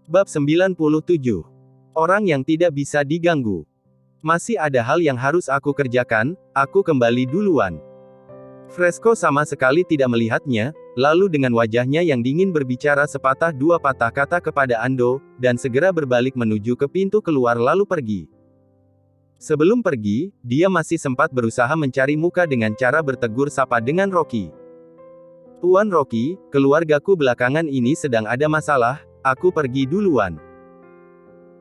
Bab 97. Orang yang tidak bisa diganggu. Masih ada hal yang harus aku kerjakan, aku kembali duluan. Fresco sama sekali tidak melihatnya, lalu dengan wajahnya yang dingin berbicara sepatah dua patah kata kepada Ando, dan segera berbalik menuju ke pintu keluar lalu pergi. Sebelum pergi, dia masih sempat berusaha mencari muka dengan cara bertegur sapa dengan Rocky. Tuan Rocky, keluargaku belakangan ini sedang ada masalah, aku pergi duluan.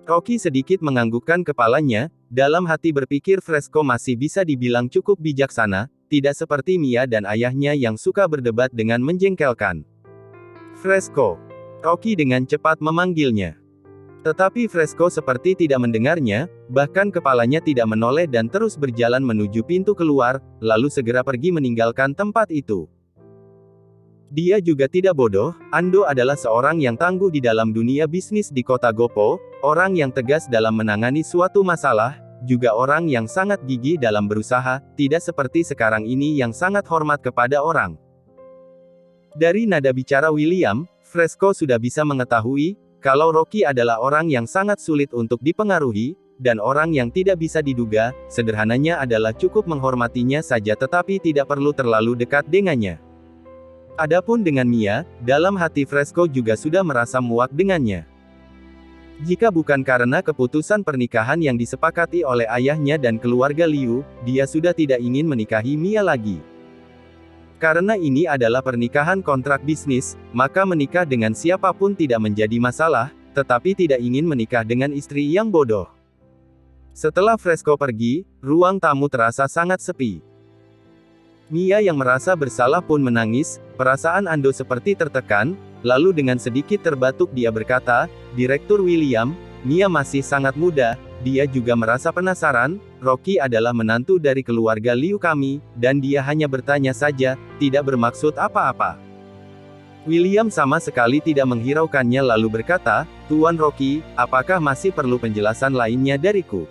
Rocky sedikit menganggukkan kepalanya, dalam hati berpikir Fresco masih bisa dibilang cukup bijaksana, tidak seperti Mia dan ayahnya yang suka berdebat dengan menjengkelkan. Fresco. Rocky dengan cepat memanggilnya. Tetapi Fresco seperti tidak mendengarnya, bahkan kepalanya tidak menoleh dan terus berjalan menuju pintu keluar, lalu segera pergi meninggalkan tempat itu. Dia juga tidak bodoh, Ando adalah seorang yang tangguh di dalam dunia bisnis di kota Gopo, orang yang tegas dalam menangani suatu masalah, juga orang yang sangat gigih dalam berusaha, tidak seperti sekarang ini yang sangat hormat kepada orang. Dari nada bicara William, Fresco sudah bisa mengetahui, kalau Rocky adalah orang yang sangat sulit untuk dipengaruhi, dan orang yang tidak bisa diduga, sederhananya adalah cukup menghormatinya saja tetapi tidak perlu terlalu dekat dengannya. Adapun dengan Mia, dalam hati Fresco juga sudah merasa muak dengannya. Jika bukan karena keputusan pernikahan yang disepakati oleh ayahnya dan keluarga Liu, dia sudah tidak ingin menikahi Mia lagi. Karena ini adalah pernikahan kontrak bisnis, maka menikah dengan siapapun tidak menjadi masalah, tetapi tidak ingin menikah dengan istri yang bodoh. Setelah Fresco pergi, ruang tamu terasa sangat sepi. Mia yang merasa bersalah pun menangis, perasaan Ando seperti tertekan, lalu dengan sedikit terbatuk dia berkata, Direktur William, Mia masih sangat muda, dia juga merasa penasaran, Rocky adalah menantu dari keluarga Liu kami, dan dia hanya bertanya saja, tidak bermaksud apa-apa. William sama sekali tidak menghiraukannya lalu berkata, Tuan Rocky, apakah masih perlu penjelasan lainnya dariku?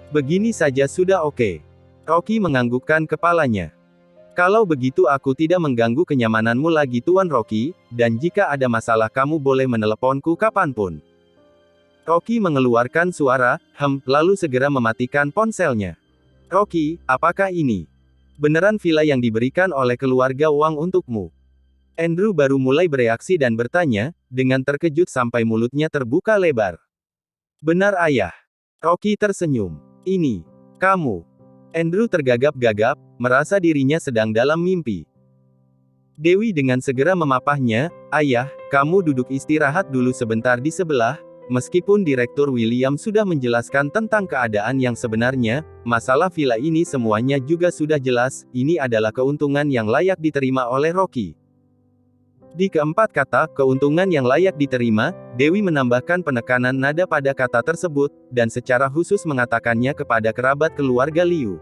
Begini saja sudah oke. Rocky menganggukkan kepalanya. Kalau begitu aku tidak mengganggu kenyamananmu lagi Tuan Rocky, dan jika ada masalah kamu boleh meneleponku kapanpun. Rocky mengeluarkan suara, lalu segera mematikan ponselnya. Rocky, apakah ini? Beneran villa yang diberikan oleh keluarga Wang untukmu? Andrew baru mulai bereaksi dan bertanya, dengan terkejut sampai mulutnya terbuka lebar. Benar ayah. Rocky tersenyum. Ini. Kamu. Andrew tergagap-gagap, merasa dirinya sedang dalam mimpi. Dewi dengan segera memapahnya, ayah, kamu duduk istirahat dulu sebentar di sebelah, meskipun Direktur William sudah menjelaskan tentang keadaan yang sebenarnya, masalah villa ini semuanya juga sudah jelas, ini adalah keuntungan yang layak diterima oleh Rocky. Di keempat kata, keuntungan yang layak diterima, Dewi menambahkan penekanan nada pada kata tersebut, dan secara khusus mengatakannya kepada kerabat keluarga Liu.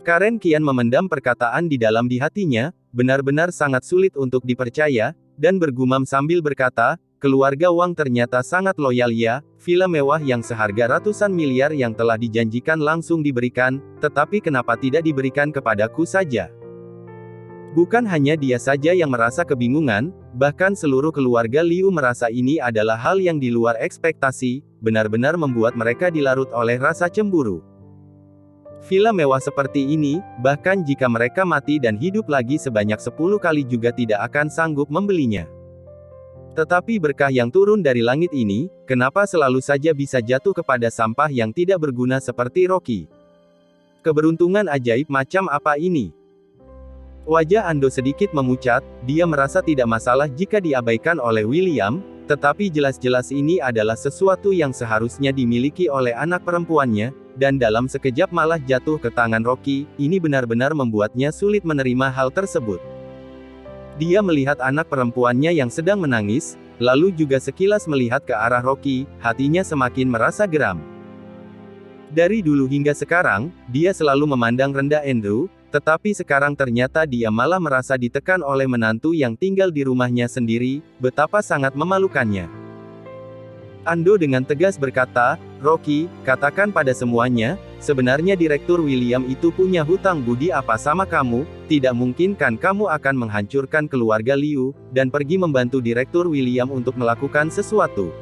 Karen kian memendam perkataan di dalam di hatinya, benar-benar sangat sulit untuk dipercaya, dan bergumam sambil berkata, keluarga Wang ternyata sangat loyal ya, villa mewah yang seharga ratusan miliar yang telah dijanjikan langsung diberikan, tetapi kenapa tidak diberikan kepadaku saja? Bukan hanya dia saja yang merasa kebingungan, bahkan seluruh keluarga Liu merasa ini adalah hal yang di luar ekspektasi, benar-benar membuat mereka dilarut oleh rasa cemburu. Villa mewah seperti ini, bahkan jika mereka mati dan hidup lagi sebanyak 10 kali juga tidak akan sanggup membelinya. Tetapi berkah yang turun dari langit ini, kenapa selalu saja bisa jatuh kepada sampah yang tidak berguna seperti Rocky? Keberuntungan ajaib macam apa ini? Wajah Ando sedikit memucat, dia merasa tidak masalah jika diabaikan oleh William, tetapi jelas-jelas ini adalah sesuatu yang seharusnya dimiliki oleh anak perempuannya, dan dalam sekejap malah jatuh ke tangan Rocky, ini benar-benar membuatnya sulit menerima hal tersebut. Dia melihat anak perempuannya yang sedang menangis, lalu juga sekilas melihat ke arah Rocky, hatinya semakin merasa geram. Dari dulu hingga sekarang, dia selalu memandang rendah Andrew, tetapi sekarang ternyata dia malah merasa ditekan oleh menantu yang tinggal di rumahnya sendiri, betapa sangat memalukannya. Ando dengan tegas berkata, Rocky, katakan pada semuanya, sebenarnya Direktur William itu punya hutang budi apa sama kamu, tidak mungkin kan kamu akan menghancurkan keluarga Liu, dan pergi membantu Direktur William untuk melakukan sesuatu.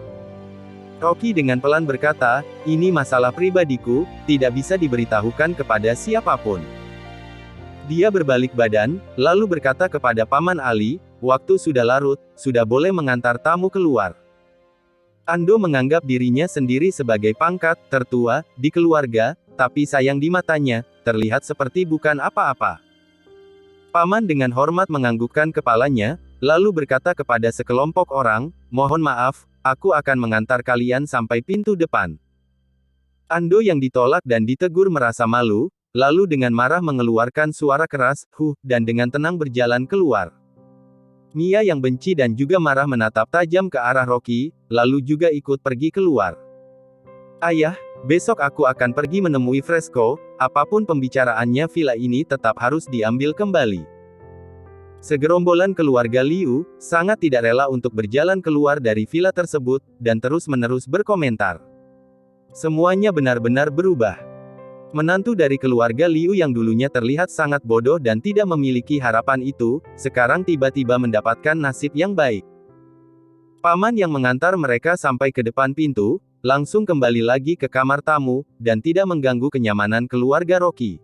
Rocky dengan pelan berkata, ini masalah pribadiku, tidak bisa diberitahukan kepada siapapun. Dia berbalik badan, lalu berkata kepada Paman Ali, waktu sudah larut, sudah boleh mengantar tamu keluar. Ando menganggap dirinya sendiri sebagai pangkat tertua di keluarga, tapi sayang di matanya, terlihat seperti bukan apa-apa. Paman dengan hormat menganggukkan kepalanya, lalu berkata kepada sekelompok orang, mohon maaf, aku akan mengantar kalian sampai pintu depan. Ando yang ditolak dan ditegur merasa malu, lalu dengan marah mengeluarkan suara keras, dan dengan tenang berjalan keluar. Mia yang benci dan juga marah menatap tajam ke arah Rocky, lalu juga ikut pergi keluar. Ayah, besok aku akan pergi menemui Fresco, apapun pembicaraannya villa ini tetap harus diambil kembali. Segerombolan keluarga Liu, sangat tidak rela untuk berjalan keluar dari villa tersebut, dan terus-menerus berkomentar. Semuanya benar-benar berubah. Menantu dari keluarga Liu yang dulunya terlihat sangat bodoh dan tidak memiliki harapan itu, sekarang tiba-tiba mendapatkan nasib yang baik. Paman yang mengantar mereka sampai ke depan pintu, langsung kembali lagi ke kamar tamu, dan tidak mengganggu kenyamanan keluarga Rocky.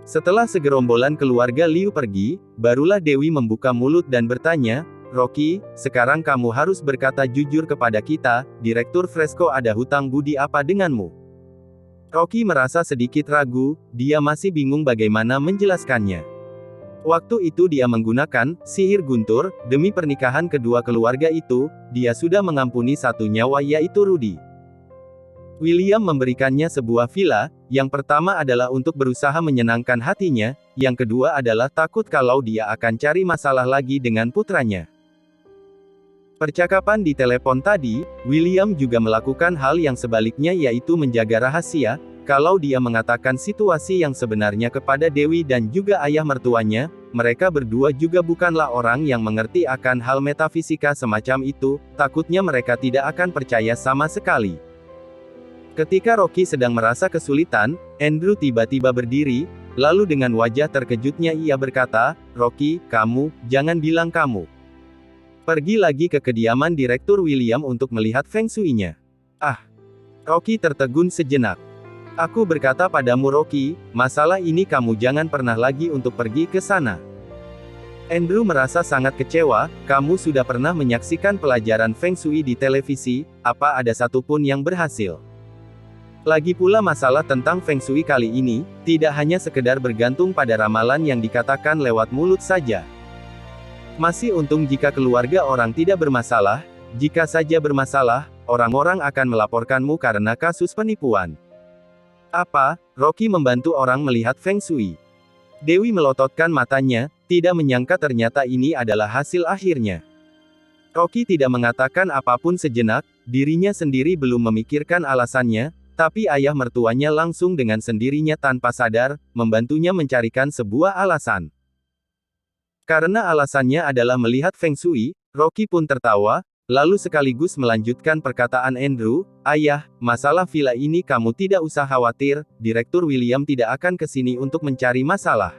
Setelah segerombolan keluarga Liu pergi, barulah Dewi membuka mulut dan bertanya, Rocky, sekarang kamu harus berkata jujur kepada kita, Direktur Fresco ada hutang budi apa denganmu? Rocky merasa sedikit ragu, dia masih bingung bagaimana menjelaskannya. Waktu itu dia menggunakan sihir guntur, demi pernikahan kedua keluarga itu, dia sudah mengampuni satu nyawa yaitu Rudy. William memberikannya sebuah villa, yang pertama adalah untuk berusaha menyenangkan hatinya, yang kedua adalah takut kalau dia akan cari masalah lagi dengan putranya. Percakapan di telepon tadi, William juga melakukan hal yang sebaliknya yaitu menjaga rahasia, kalau dia mengatakan situasi yang sebenarnya kepada Dewi dan juga ayah mertuanya, mereka berdua juga bukanlah orang yang mengerti akan hal metafisika semacam itu, takutnya mereka tidak akan percaya sama sekali. Ketika Rocky sedang merasa kesulitan, Andrew tiba-tiba berdiri, lalu dengan wajah terkejutnya ia berkata, Rocky, kamu, jangan bilang kamu pergi lagi ke kediaman Direktur William untuk melihat Feng Shui-nya. Ah! Rocky tertegun sejenak. Aku berkata padamu Rocky, masalah ini kamu jangan pernah lagi untuk pergi ke sana. Andrew merasa sangat kecewa, kamu sudah pernah menyaksikan pelajaran Feng Shui di televisi, apa ada satupun yang berhasil? Lagi pula masalah tentang Feng Shui kali ini, tidak hanya sekedar bergantung pada ramalan yang dikatakan lewat mulut saja. Masih untung jika keluarga orang tidak bermasalah, jika saja bermasalah, orang-orang akan melaporkanmu karena kasus penipuan. Apa? Rocky membantu orang melihat Feng Shui. Dewi melototkan matanya, tidak menyangka ternyata ini adalah hasil akhirnya. Rocky tidak mengatakan apapun sejenak, dirinya sendiri belum memikirkan alasannya, tapi ayah mertuanya langsung dengan sendirinya tanpa sadar, membantunya mencarikan sebuah alasan. Karena alasannya adalah melihat Feng Shui, Rocky pun tertawa, lalu sekaligus melanjutkan perkataan Andrew, ayah, masalah villa ini kamu tidak usah khawatir, Direktur William tidak akan ke sini untuk mencari masalah.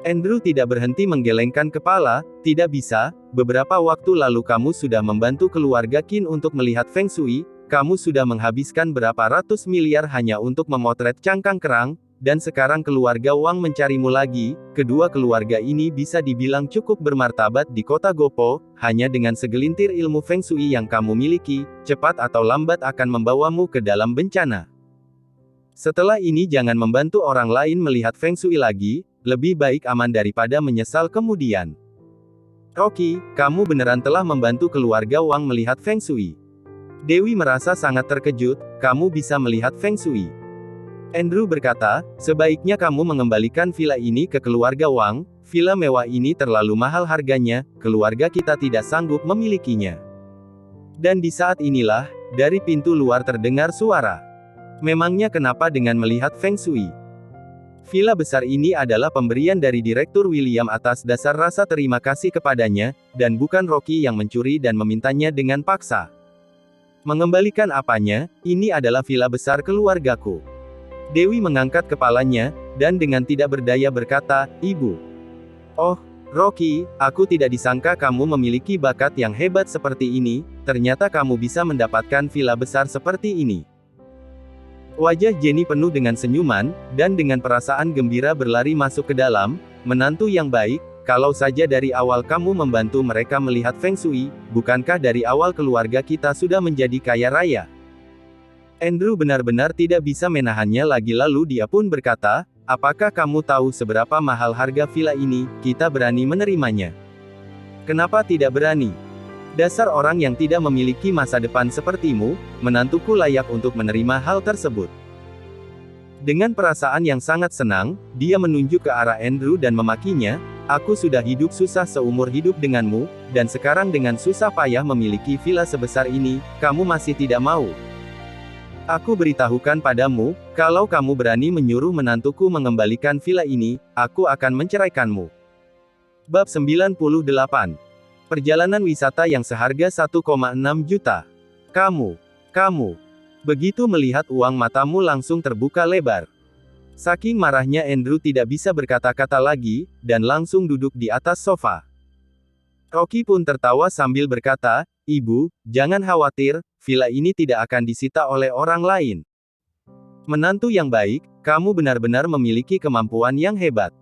Andrew tidak berhenti menggelengkan kepala, tidak bisa, beberapa waktu lalu kamu sudah membantu keluarga Qin untuk melihat Feng Shui, kamu sudah menghabiskan berapa ratus miliar hanya untuk memotret cangkang kerang, dan sekarang keluarga Wang mencarimu lagi, kedua keluarga ini bisa dibilang cukup bermartabat di kota Gopo, hanya dengan segelintir ilmu Feng Shui yang kamu miliki, cepat atau lambat akan membawamu ke dalam bencana. Setelah ini jangan membantu orang lain melihat Feng Shui lagi, lebih baik aman daripada menyesal kemudian. Rocky, kamu beneran telah membantu keluarga Wang melihat Feng Shui. Dewi merasa sangat terkejut, kamu bisa melihat Feng Shui. Andrew berkata, sebaiknya kamu mengembalikan villa ini ke keluarga Wang, villa mewah ini terlalu mahal harganya, keluarga kita tidak sanggup memilikinya. Dan di saat inilah, dari pintu luar terdengar suara. Memangnya kenapa dengan melihat Feng Shui? Villa besar ini adalah pemberian dari Direktur William atas dasar rasa terima kasih kepadanya, dan bukan Rocky yang mencuri dan memintanya dengan paksa. Mengembalikan apanya, ini adalah villa besar keluargaku. Dewi mengangkat kepalanya, dan dengan tidak berdaya berkata, "Ibu." "Oh, Rocky, aku tidak disangka kamu memiliki bakat yang hebat seperti ini, ternyata kamu bisa mendapatkan villa besar seperti ini." Wajah Jenny penuh dengan senyuman, dan dengan perasaan gembira berlari masuk ke dalam. "Menantu yang baik, kalau saja dari awal kamu membantu mereka melihat Feng Shui, bukankah dari awal keluarga kita sudah menjadi kaya raya?" Andrew benar-benar tidak bisa menahannya lagi lalu dia pun berkata, "Apakah kamu tahu seberapa mahal harga villa ini, kita berani menerimanya?" "Kenapa tidak berani? Dasar orang yang tidak memiliki masa depan sepertimu, menantuku layak untuk menerima hal tersebut." Dengan perasaan yang sangat senang, dia menunjuk ke arah Andrew dan memakinya, "Aku sudah hidup susah seumur hidup denganmu, dan sekarang dengan susah payah memiliki villa sebesar ini, kamu masih tidak mau. Aku beritahukan padamu, kalau kamu berani menyuruh menantuku mengembalikan villa ini, aku akan menceraikanmu." Bab 98. Perjalanan wisata yang seharga 1,6 juta. Kamu. Begitu melihat uang matamu langsung terbuka lebar. Saking marahnya Andrew tidak bisa berkata-kata lagi, dan langsung duduk di atas sofa. Rocky pun tertawa sambil berkata, "Ibu, jangan khawatir, villa ini tidak akan disita oleh orang lain. Menantu yang baik, kamu benar-benar memiliki kemampuan yang hebat."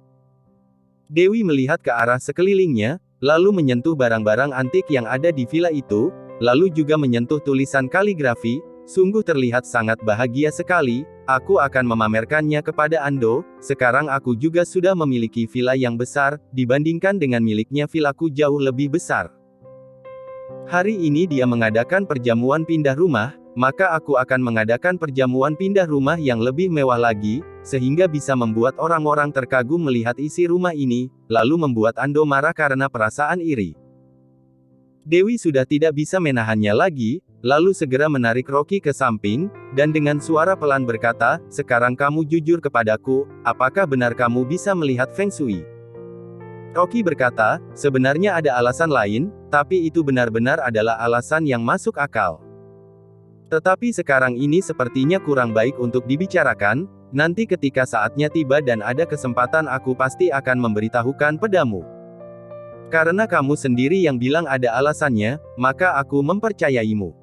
Dewi melihat ke arah sekelilingnya, lalu menyentuh barang-barang antik yang ada di villa itu, lalu juga menyentuh tulisan kaligrafi. "Sungguh terlihat sangat bahagia sekali, aku akan memamerkannya kepada Ando, sekarang aku juga sudah memiliki villa yang besar, dibandingkan dengan miliknya villaku jauh lebih besar. Hari ini dia mengadakan perjamuan pindah rumah, maka aku akan mengadakan perjamuan pindah rumah yang lebih mewah lagi, sehingga bisa membuat orang-orang terkagum melihat isi rumah ini, lalu membuat Ando marah karena perasaan iri." Dewi sudah tidak bisa menahannya lagi, lalu segera menarik Rocky ke samping, dan dengan suara pelan berkata, "Sekarang kamu jujur kepadaku, apakah benar kamu bisa melihat Feng Shui?" Rocky berkata, "Sebenarnya ada alasan lain, tapi itu benar-benar adalah alasan yang masuk akal. Tetapi sekarang ini sepertinya kurang baik untuk dibicarakan, nanti ketika saatnya tiba dan ada kesempatan aku pasti akan memberitahukan padamu. Karena kamu sendiri yang bilang ada alasannya, maka aku mempercayaimu."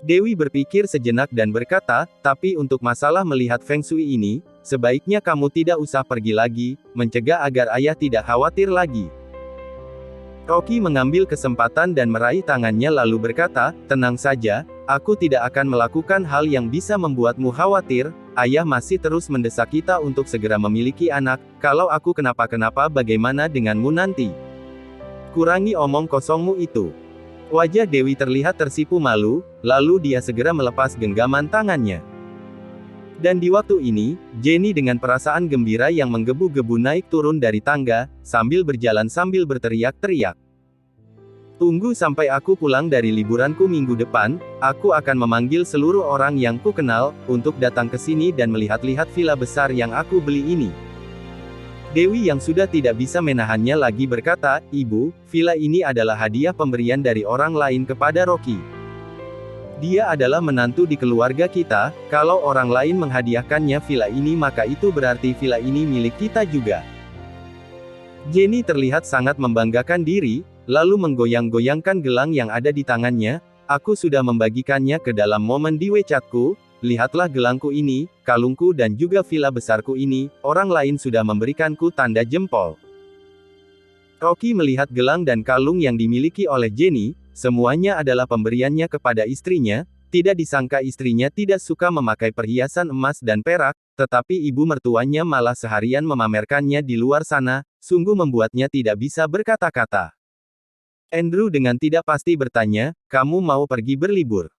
Dewi berpikir sejenak dan berkata, "Tapi untuk masalah melihat Feng Shui ini, sebaiknya kamu tidak usah pergi lagi, mencegah agar ayah tidak khawatir lagi." Rocky mengambil kesempatan dan meraih tangannya lalu berkata, "Tenang saja, aku tidak akan melakukan hal yang bisa membuatmu khawatir, ayah masih terus mendesak kita untuk segera memiliki anak, kalau aku kenapa-kenapa bagaimana denganmu nanti? Kurangi omong kosongmu itu." Wajah Dewi terlihat tersipu malu, lalu dia segera melepas genggaman tangannya. Dan di waktu ini, Jenny dengan perasaan gembira yang menggebu-gebu naik turun dari tangga, sambil berjalan sambil berteriak-teriak. "Tunggu sampai aku pulang dari liburanku minggu depan, aku akan memanggil seluruh orang yang ku kenal, untuk datang ke sini dan melihat-lihat villa besar yang aku beli ini." Dewi yang sudah tidak bisa menahannya lagi berkata, "Ibu, villa ini adalah hadiah pemberian dari orang lain kepada Rocky. Dia adalah menantu di keluarga kita, kalau orang lain menghadiahkannya villa ini maka itu berarti villa ini milik kita juga." Jenny terlihat sangat membanggakan diri, lalu menggoyang-goyangkan gelang yang ada di tangannya. "Aku sudah membagikannya ke dalam momen di WeChatku, lihatlah gelangku ini, kalungku dan juga villa besarku ini, orang lain sudah memberikanku tanda jempol." Rocky melihat gelang dan kalung yang dimiliki oleh Jenny, semuanya adalah pemberiannya kepada istrinya, tidak disangka istrinya tidak suka memakai perhiasan emas dan perak, tetapi ibu mertuanya malah seharian memamerkannya di luar sana, sungguh membuatnya tidak bisa berkata-kata. Andrew dengan tidak pasti bertanya, "Kamu mau pergi berlibur?"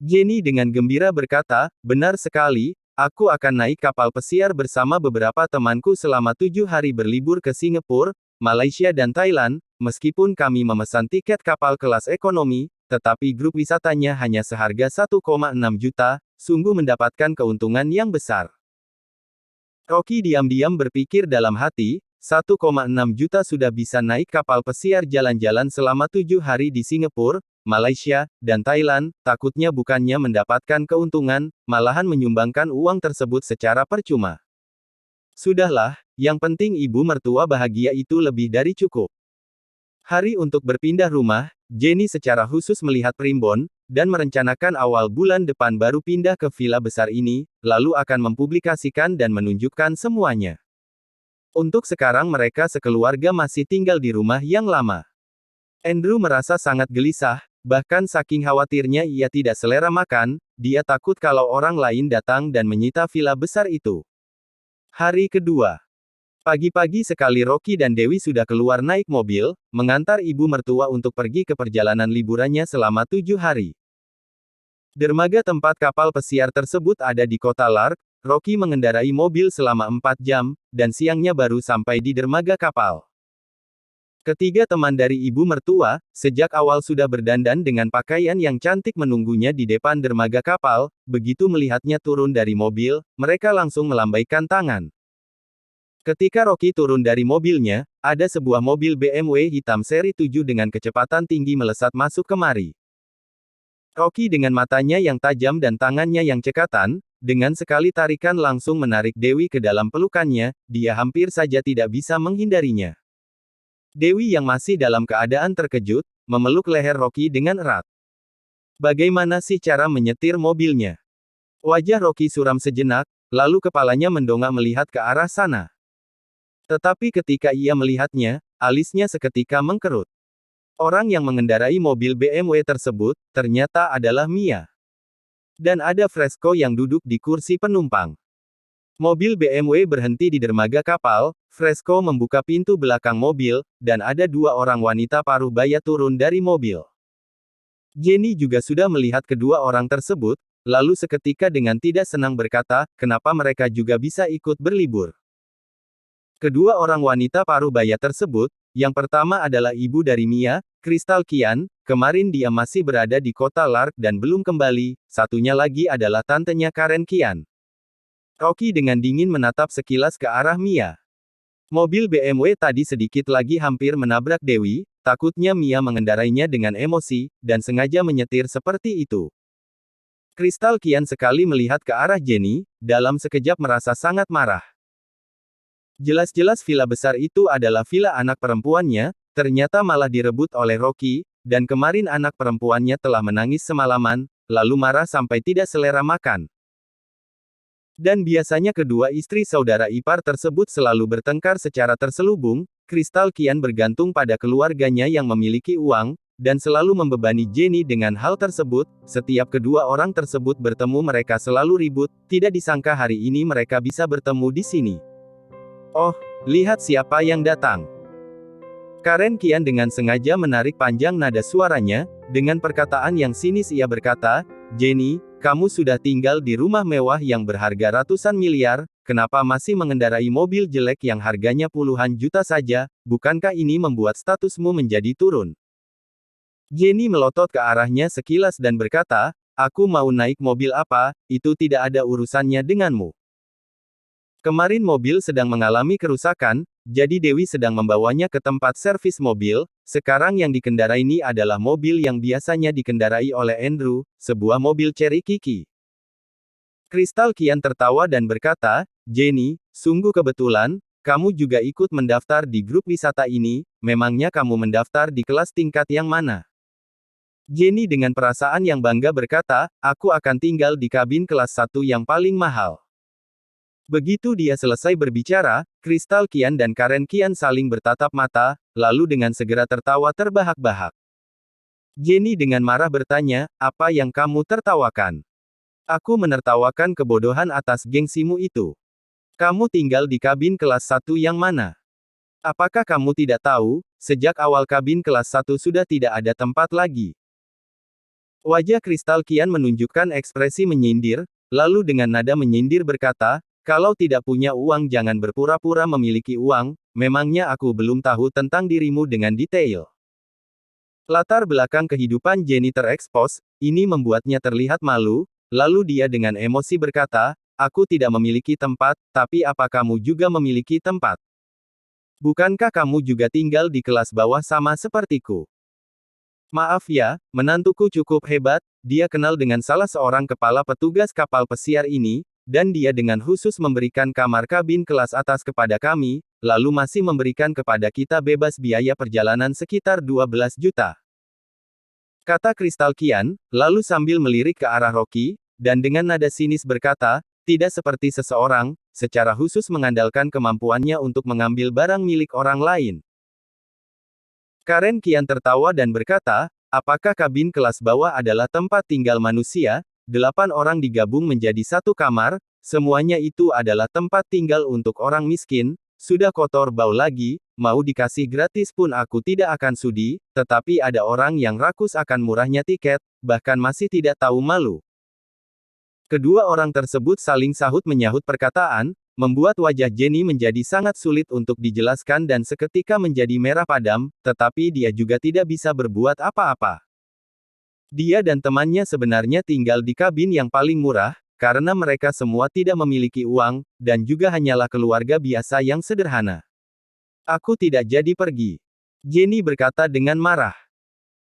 Jenny dengan gembira berkata, "Benar sekali, aku akan naik kapal pesiar bersama beberapa temanku selama 7 hari berlibur ke Singapura, Malaysia dan Thailand. Meskipun kami memesan tiket kapal kelas ekonomi, tetapi grup wisatanya hanya seharga 1,6 juta, sungguh mendapatkan keuntungan yang besar." Rocky diam-diam berpikir dalam hati, 1,6 juta sudah bisa naik kapal pesiar jalan-jalan selama 7 hari di Singapura, Malaysia, dan Thailand, takutnya bukannya mendapatkan keuntungan, malahan menyumbangkan uang tersebut secara percuma. Sudahlah, yang penting ibu mertua bahagia itu lebih dari cukup. Hari untuk berpindah rumah, Jenny secara khusus melihat Primbon, dan merencanakan awal bulan depan baru pindah ke villa besar ini, lalu akan mempublikasikan dan menunjukkan semuanya. Untuk sekarang mereka sekeluarga masih tinggal di rumah yang lama. Andrew merasa sangat gelisah, bahkan saking khawatirnya ia tidak selera makan, dia takut kalau orang lain datang dan menyita villa besar itu. Hari kedua. Pagi-pagi sekali Rocky dan Dewi sudah keluar naik mobil, mengantar ibu mertua untuk pergi ke perjalanan liburannya selama 7 hari. Dermaga tempat kapal pesiar tersebut ada di kota Lark. Rocky mengendarai mobil selama 4 jam, dan siangnya baru sampai di dermaga kapal. Ketiga teman dari ibu mertua, sejak awal sudah berdandan dengan pakaian yang cantik menunggunya di depan dermaga kapal. Begitu melihatnya turun dari mobil, mereka langsung melambaikan tangan. Ketika Rocky turun dari mobilnya, ada sebuah mobil BMW hitam seri 7 dengan kecepatan tinggi melesat masuk kemari. Rocky dengan matanya yang tajam dan tangannya yang cekatan, dengan sekali tarikan langsung menarik Dewi ke dalam pelukannya, dia hampir saja tidak bisa menghindarinya. Dewi yang masih dalam keadaan terkejut, memeluk leher Rocky dengan erat. Bagaimana sih cara menyetir mobilnya? Wajah Rocky suram sejenak, lalu kepalanya mendongak melihat ke arah sana. Tetapi ketika ia melihatnya, alisnya seketika mengkerut. Orang yang mengendarai mobil BMW tersebut, ternyata adalah Mia. Dan ada Fresco yang duduk di kursi penumpang. Mobil BMW berhenti di dermaga kapal, Fresco membuka pintu belakang mobil, dan ada 2 orang wanita paruh baya turun dari mobil. Jenny juga sudah melihat kedua orang tersebut, lalu seketika dengan tidak senang berkata, kenapa mereka juga bisa ikut berlibur. Kedua orang wanita paruh baya tersebut, yang pertama adalah ibu dari Mia, Crystal Kian, kemarin dia masih berada di kota Lark dan belum kembali, satunya lagi adalah tantenya Karen Kian. Rocky dengan dingin menatap sekilas ke arah Mia. Mobil BMW tadi sedikit lagi hampir menabrak Dewi, takutnya Mia mengendarainya dengan emosi, dan sengaja menyetir seperti itu. Crystal Kian sekali melihat ke arah Jenny, dalam sekejap merasa sangat marah. Jelas-jelas villa besar itu adalah villa anak perempuannya, ternyata malah direbut oleh Rocky, dan kemarin anak perempuannya telah menangis semalaman, lalu marah sampai tidak selera makan. Dan biasanya kedua istri saudara ipar tersebut selalu bertengkar secara terselubung, Crystal Kian bergantung pada keluarganya yang memiliki uang, dan selalu membebani Jenny dengan hal tersebut. Setiap kedua orang tersebut bertemu mereka selalu ribut, tidak disangka hari ini mereka bisa bertemu di sini. Oh, lihat siapa yang datang. Karen Kian dengan sengaja menarik panjang nada suaranya, dengan perkataan yang sinis ia berkata, Jenny, kamu sudah tinggal di rumah mewah yang berharga ratusan miliar, kenapa masih mengendarai mobil jelek yang harganya puluhan juta saja, bukankah ini membuat statusmu menjadi turun? Jenny melotot ke arahnya sekilas dan berkata, aku mau naik mobil apa, itu tidak ada urusannya denganmu. Kemarin mobil sedang mengalami kerusakan, jadi Dewi sedang membawanya ke tempat servis mobil. Sekarang yang dikendarai ini adalah mobil yang biasanya dikendarai oleh Andrew, sebuah mobil Cherry Kiki. Crystal Kian tertawa dan berkata, Jenny, sungguh kebetulan, kamu juga ikut mendaftar di grup wisata ini, memangnya kamu mendaftar di kelas tingkat yang mana? Jenny dengan perasaan yang bangga berkata, aku akan tinggal di kabin kelas 1 yang paling mahal. Begitu dia selesai berbicara, Crystal Kian dan Karen Kian saling bertatap mata, lalu dengan segera tertawa terbahak-bahak. Jenny dengan marah bertanya, apa yang kamu tertawakan? Aku menertawakan kebodohan atas gengsimu itu. Kamu tinggal di kabin kelas 1 yang mana? Apakah kamu tidak tahu, sejak awal kabin kelas 1 sudah tidak ada tempat lagi? Wajah Crystal Kian menunjukkan ekspresi menyindir, lalu dengan nada menyindir berkata, kalau tidak punya uang jangan berpura-pura memiliki uang, memangnya aku belum tahu tentang dirimu dengan detail. Latar belakang kehidupan Jenny terekspos, ini membuatnya terlihat malu, lalu dia dengan emosi berkata, aku tidak memiliki tempat, tapi apa kamu juga memiliki tempat? Bukankah kamu juga tinggal di kelas bawah sama sepertiku? Maaf ya, menantuku cukup hebat, dia kenal dengan salah seorang kepala petugas kapal pesiar ini, dan dia dengan khusus memberikan kamar kabin kelas atas kepada kami, lalu masih memberikan kepada kita bebas biaya perjalanan sekitar 12 juta. Kata Kristal Kian, lalu sambil melirik ke arah Rocky, dan dengan nada sinis berkata, tidak seperti seseorang, secara khusus mengandalkan kemampuannya untuk mengambil barang milik orang lain. Karen Kian tertawa dan berkata, apakah kabin kelas bawah adalah tempat tinggal manusia? 8 orang digabung menjadi satu kamar, semuanya itu adalah tempat tinggal untuk orang miskin, sudah kotor bau lagi, mau dikasih gratis pun aku tidak akan sudi, tetapi ada orang yang rakus akan murahnya tiket, bahkan masih tidak tahu malu. Kedua orang tersebut saling sahut menyahut perkataan, membuat wajah Jenny menjadi sangat sulit untuk dijelaskan dan seketika menjadi merah padam, tetapi dia juga tidak bisa berbuat apa-apa. Dia dan temannya sebenarnya tinggal di kabin yang paling murah, karena mereka semua tidak memiliki uang, dan juga hanyalah keluarga biasa yang sederhana. Aku tidak jadi pergi. Jenny berkata dengan marah.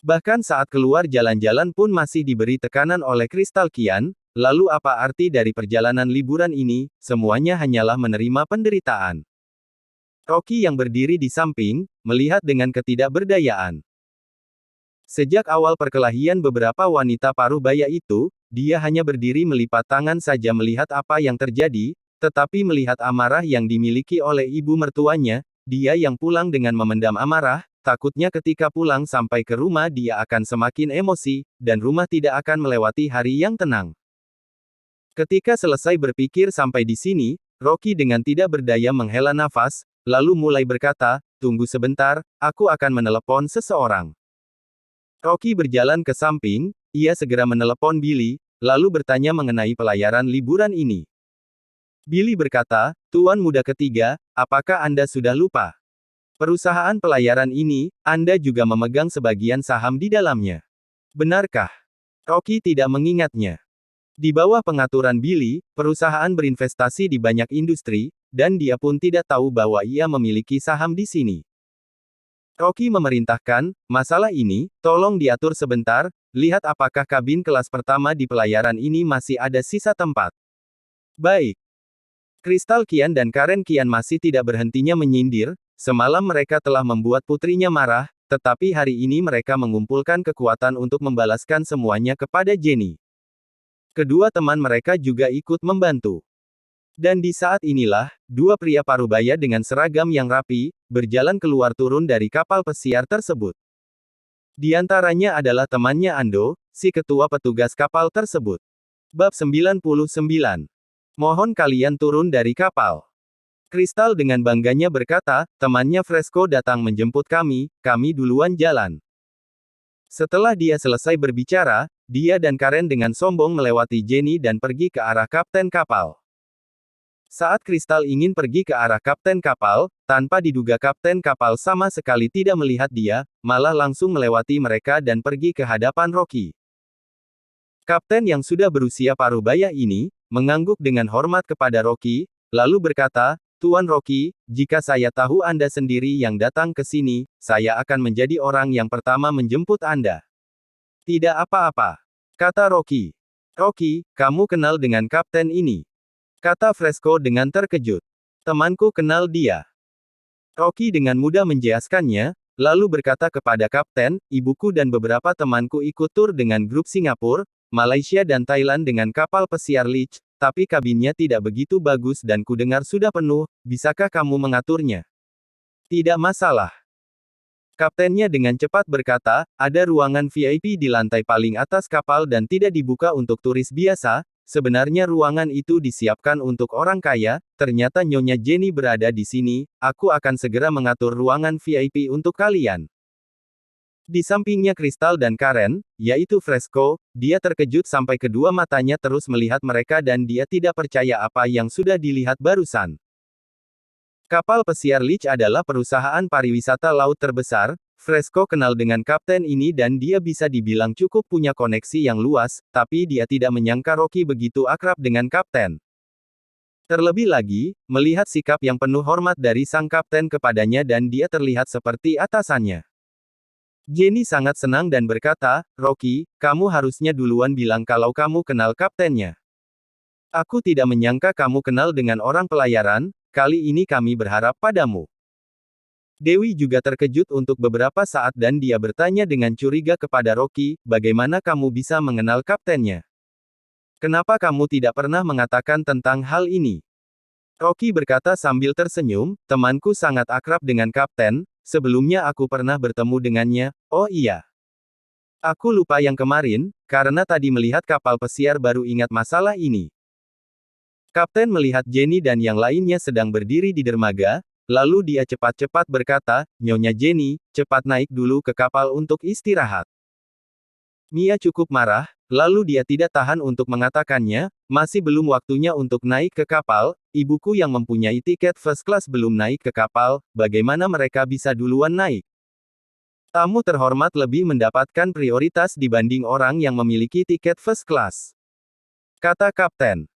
Bahkan saat keluar jalan-jalan pun masih diberi tekanan oleh Kristal Kian. Lalu apa arti dari perjalanan liburan ini? Semuanya hanyalah menerima penderitaan. Rocky yang berdiri di samping, melihat dengan ketidakberdayaan. Sejak awal perkelahian beberapa wanita paruh baya itu, dia hanya berdiri melipat tangan saja melihat apa yang terjadi, tetapi melihat amarah yang dimiliki oleh ibu mertuanya, dia yang pulang dengan memendam amarah, takutnya ketika pulang sampai ke rumah dia akan semakin emosi, dan rumah tidak akan melewati hari yang tenang. Ketika selesai berpikir sampai di sini, Rocky dengan tidak berdaya menghela nafas, lalu mulai berkata, tunggu sebentar, aku akan menelepon seseorang. Rocky berjalan ke samping, ia segera menelepon Billy, lalu bertanya mengenai pelayaran liburan ini. Billy berkata, Tuan muda ketiga, apakah Anda sudah lupa? Perusahaan pelayaran ini, Anda juga memegang sebagian saham di dalamnya. Benarkah? Rocky tidak mengingatnya. Di bawah pengaturan Billy, perusahaan berinvestasi di banyak industri, dan dia pun tidak tahu bahwa ia memiliki saham di sini. Rocky memerintahkan, masalah ini, tolong diatur sebentar, lihat apakah kabin kelas pertama di pelayaran ini masih ada sisa tempat. Baik. Kristal Kian dan Karen Kian masih tidak berhentinya menyindir, semalam mereka telah membuat putrinya marah, tetapi hari ini mereka mengumpulkan kekuatan untuk membalaskan semuanya kepada Jenny. Kedua teman mereka juga ikut membantu. Dan di saat inilah, dua pria parubaya dengan seragam yang rapi, berjalan keluar turun dari kapal pesiar tersebut. Di antaranya adalah temannya Ando, si ketua petugas kapal tersebut. Bab 99. Mohon kalian turun dari kapal. Kristal dengan bangganya berkata, temannya Fresco datang menjemput kami duluan jalan. Setelah dia selesai berbicara, dia dan Karen dengan sombong melewati Jenny dan pergi ke arah kapten kapal. Saat Kristal ingin pergi ke arah kapten kapal, tanpa diduga kapten kapal sama sekali tidak melihat dia, malah langsung melewati mereka dan pergi ke hadapan Rocky. Kapten yang sudah berusia parubaya ini, mengangguk dengan hormat kepada Rocky, lalu berkata, Tuan Rocky, jika saya tahu Anda sendiri yang datang ke sini, saya akan menjadi orang yang pertama menjemput Anda. Tidak apa-apa, kata Rocky. Rocky, kamu kenal dengan kapten ini? Kata Fresco dengan terkejut. Temanku kenal dia. Rocky dengan mudah menjelaskannya, lalu berkata kepada kapten, ibuku dan beberapa temanku ikut tur dengan grup Singapura, Malaysia dan Thailand dengan kapal pesiar Leech, tapi kabinnya tidak begitu bagus dan kudengar sudah penuh, bisakah kamu mengaturnya? Tidak masalah. Kaptennya dengan cepat berkata, ada ruangan VIP di lantai paling atas kapal dan tidak dibuka untuk turis biasa, sebenarnya ruangan itu disiapkan untuk orang kaya, ternyata Nyonya Jenny berada di sini, aku akan segera mengatur ruangan VIP untuk kalian. Di sampingnya Kristal dan Karen, yaitu Fresco, dia terkejut sampai kedua matanya terus melihat mereka dan dia tidak percaya apa yang sudah dilihat barusan. Kapal pesiar Leech adalah perusahaan pariwisata laut terbesar, Fresco kenal dengan kapten ini dan dia bisa dibilang cukup punya koneksi yang luas, tapi dia tidak menyangka Rocky begitu akrab dengan kapten. Terlebih lagi, melihat sikap yang penuh hormat dari sang kapten kepadanya dan dia terlihat seperti atasannya. Jenny sangat senang dan berkata, "Rocky, kamu harusnya duluan bilang kalau kamu kenal kaptennya. Aku tidak menyangka kamu kenal dengan orang pelayaran, kali ini kami berharap padamu." Dewi juga terkejut untuk beberapa saat dan dia bertanya dengan curiga kepada Rocky, "Bagaimana kamu bisa mengenal kaptennya? Kenapa kamu tidak pernah mengatakan tentang hal ini?" Rocky berkata sambil tersenyum, "Temanku sangat akrab dengan kapten, sebelumnya aku pernah bertemu dengannya, oh iya. Aku lupa yang kemarin, karena tadi melihat kapal pesiar baru ingat masalah ini." Kapten melihat Jenny dan yang lainnya sedang berdiri di dermaga, lalu dia cepat-cepat berkata, "Nyonya Jenny, cepat naik dulu ke kapal untuk istirahat." Mia cukup marah, lalu dia tidak tahan untuk mengatakannya, "Masih belum waktunya untuk naik ke kapal, ibuku yang mempunyai tiket first class belum naik ke kapal, bagaimana mereka bisa duluan naik? Tamu terhormat lebih mendapatkan prioritas dibanding orang yang memiliki tiket first class," kata kapten.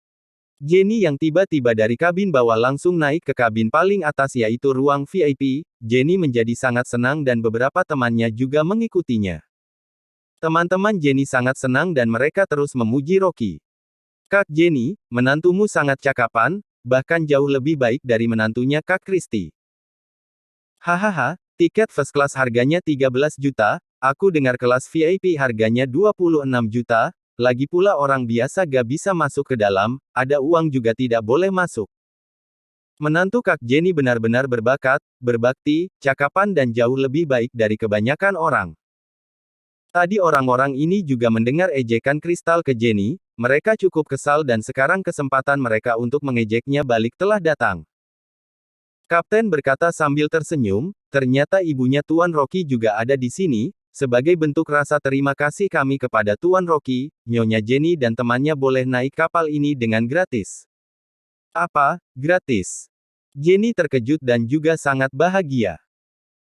Jenny yang tiba-tiba dari kabin bawah langsung naik ke kabin paling atas yaitu ruang VIP, Jenny menjadi sangat senang dan beberapa temannya juga mengikutinya. Teman-teman Jenny sangat senang dan mereka terus memuji Rocky. "Kak Jenny, menantumu sangat cakapan, bahkan jauh lebih baik dari menantunya Kak Christy. Hahaha, tiket first class harganya 13 juta, aku dengar kelas VIP harganya 26 juta, lagi pula orang biasa gak bisa masuk ke dalam, ada uang juga tidak boleh masuk. Menantu Kak Jenny benar-benar berbakat, berbakti, cakapan dan jauh lebih baik dari kebanyakan orang." Tadi orang-orang ini juga mendengar ejekan Kristal ke Jenny, mereka cukup kesal dan sekarang kesempatan mereka untuk mengejeknya balik telah datang. Kapten berkata sambil tersenyum, "Ternyata ibunya Tuan Rocky juga ada di sini, sebagai bentuk rasa terima kasih kami kepada Tuan Rocky, Nyonya Jenny dan temannya boleh naik kapal ini dengan gratis." "Apa, gratis?" Jenny terkejut dan juga sangat bahagia.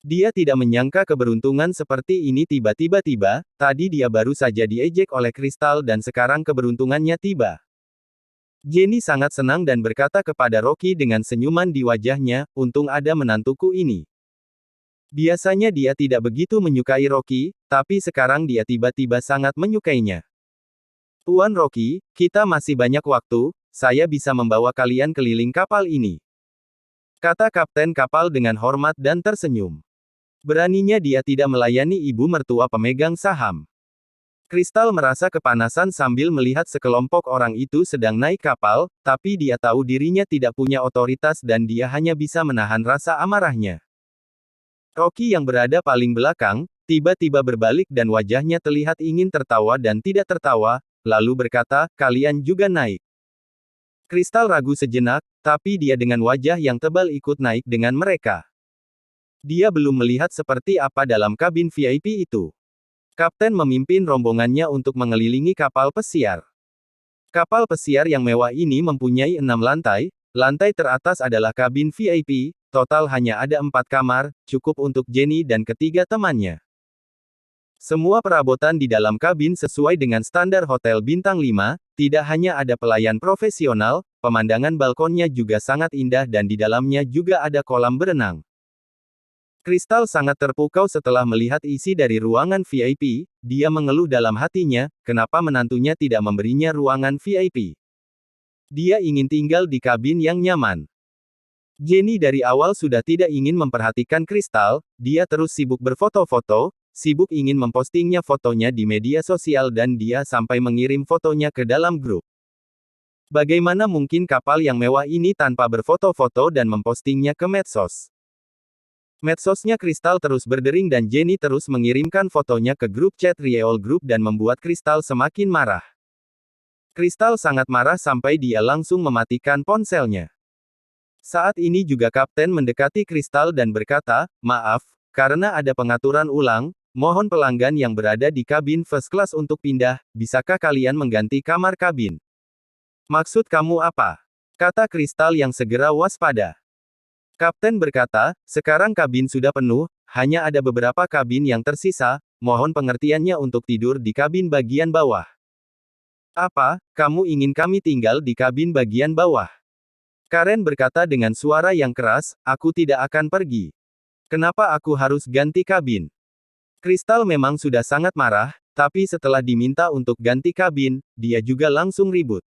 Dia tidak menyangka keberuntungan seperti ini tiba-tiba, tadi dia baru saja diejek oleh Kristal dan sekarang keberuntungannya tiba. Jenny sangat senang dan berkata kepada Rocky dengan senyuman di wajahnya, "Untung ada menantuku ini." Biasanya dia tidak begitu menyukai Rocky, tapi sekarang dia tiba-tiba sangat menyukainya. "Tuan Rocky, kita masih banyak waktu, saya bisa membawa kalian keliling kapal ini," kata kapten kapal dengan hormat dan tersenyum. Beraninya dia tidak melayani ibu mertua pemegang saham. Kristal merasa kepanasan sambil melihat sekelompok orang itu sedang naik kapal, tapi dia tahu dirinya tidak punya otoritas dan dia hanya bisa menahan rasa amarahnya. Rocky yang berada paling belakang, tiba-tiba berbalik dan wajahnya terlihat ingin tertawa dan tidak tertawa, lalu berkata, "Kalian juga naik." Kristal ragu sejenak, tapi dia dengan wajah yang tebal ikut naik dengan mereka. Dia belum melihat seperti apa dalam kabin VIP itu. Kapten memimpin rombongannya untuk mengelilingi kapal pesiar. Kapal pesiar yang mewah ini mempunyai 6 lantai, lantai teratas adalah kabin VIP, total hanya ada 4 kamar, cukup untuk Jenny dan ketiga temannya. Semua perabotan di dalam kabin sesuai dengan standar hotel bintang 5, tidak hanya ada pelayan profesional, pemandangan balkonnya juga sangat indah dan di dalamnya juga ada kolam berenang. Kristal sangat terpukau setelah melihat isi dari ruangan VIP, dia mengeluh dalam hatinya, kenapa menantunya tidak memberinya ruangan VIP. Dia ingin tinggal di kabin yang nyaman. Jenny dari awal sudah tidak ingin memperhatikan Kristal, dia terus sibuk berfoto-foto, sibuk ingin mempostingnya fotonya di media sosial dan dia sampai mengirim fotonya ke dalam grup. Bagaimana mungkin kapal yang mewah ini tanpa berfoto-foto dan mempostingnya ke medsos? Medsosnya Kristal terus berdering dan Jenny terus mengirimkan fotonya ke grup chat Riol Group dan membuat Kristal semakin marah. Kristal sangat marah sampai dia langsung mematikan ponselnya. Saat ini juga kapten mendekati Kristal dan berkata, "Maaf, karena ada pengaturan ulang, mohon pelanggan yang berada di kabin first class untuk pindah, bisakah kalian mengganti kamar kabin?" "Maksud kamu apa?" kata Kristal yang segera waspada. Kapten berkata, "Sekarang kabin sudah penuh, hanya ada beberapa kabin yang tersisa, mohon pengertiannya untuk tidur di kabin bagian bawah." "Apa, kamu ingin kami tinggal di kabin bagian bawah?" Karen berkata dengan suara yang keras, aku tidak akan pergi. Kenapa aku harus ganti kabin? Kristal memang sudah sangat marah, tapi setelah diminta untuk ganti kabin, dia juga langsung ribut.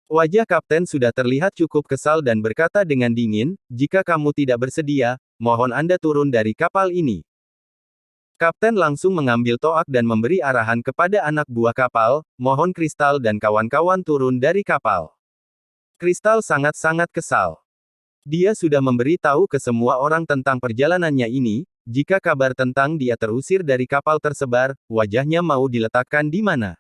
Wajah kapten sudah terlihat cukup kesal dan berkata dengan dingin, jika kamu tidak bersedia, mohon Anda turun dari kapal ini. Kapten langsung mengambil toak dan memberi arahan kepada anak buah kapal, mohon Kristal dan kawan-kawan turun dari kapal. Kristal sangat-sangat kesal. Dia sudah memberi tahu ke semua orang tentang perjalanannya ini, jika kabar tentang dia terusir dari kapal tersebar, wajahnya mau diletakkan di mana.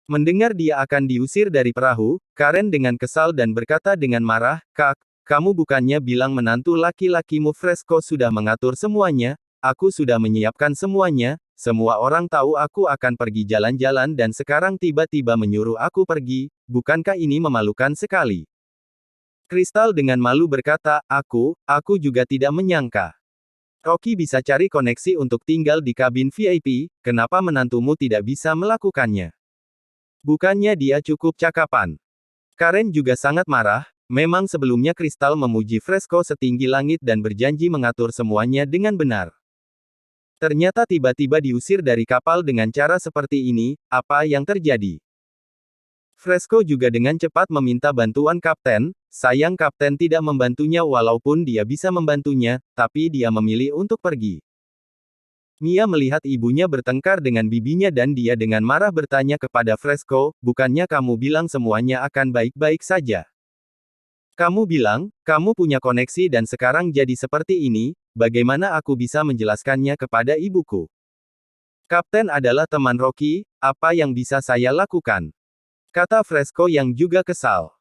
Mendengar dia akan diusir dari perahu, Karen dengan kesal dan berkata dengan marah, Kak, kamu bukannya bilang menantu laki-lakimu Fresco sudah mengatur semuanya, aku sudah menyiapkan semuanya, semua orang tahu aku akan pergi jalan-jalan dan sekarang tiba-tiba menyuruh aku pergi, bukankah ini memalukan sekali? Kristal dengan malu berkata, aku juga tidak menyangka. Rocky bisa cari koneksi untuk tinggal di kabin VIP, kenapa menantumu tidak bisa melakukannya? Bukannya dia cukup cakapan. Karen juga sangat marah, memang sebelumnya Kristal memuji Fresco setinggi langit dan berjanji mengatur semuanya dengan benar. Ternyata tiba-tiba diusir dari kapal dengan cara seperti ini, apa yang terjadi? Fresco juga dengan cepat meminta bantuan kapten, sayang kapten tidak membantunya walaupun dia bisa membantunya, tapi dia memilih untuk pergi. Mia melihat ibunya bertengkar dengan bibinya dan dia dengan marah bertanya kepada Fresco, bukannya kamu bilang semuanya akan baik-baik saja? Kamu bilang, kamu punya koneksi dan sekarang jadi seperti ini, bagaimana aku bisa menjelaskannya kepada ibuku? Kapten adalah teman Rocky, apa yang bisa saya lakukan? Kata Fresco yang juga kesal.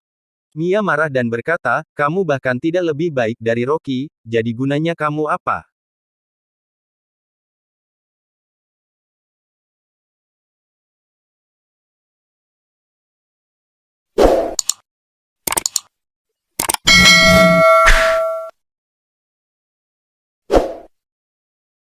Mia marah dan berkata, kamu bahkan tidak lebih baik dari Rocky, jadi gunanya kamu apa?